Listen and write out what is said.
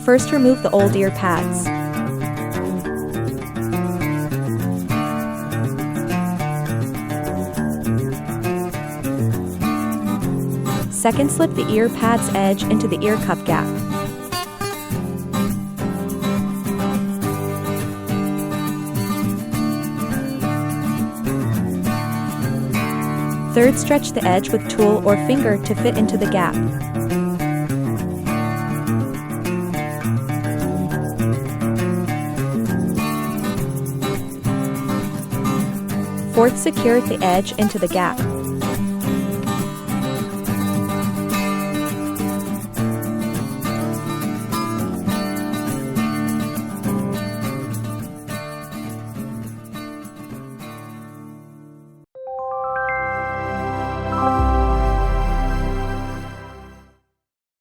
First, remove the old ear pads. Second, slip the ear pad's edge into the ear cup gap. Third, stretch the edge with tool or finger to fit into the gap. Fourth, secure the edge into the gap.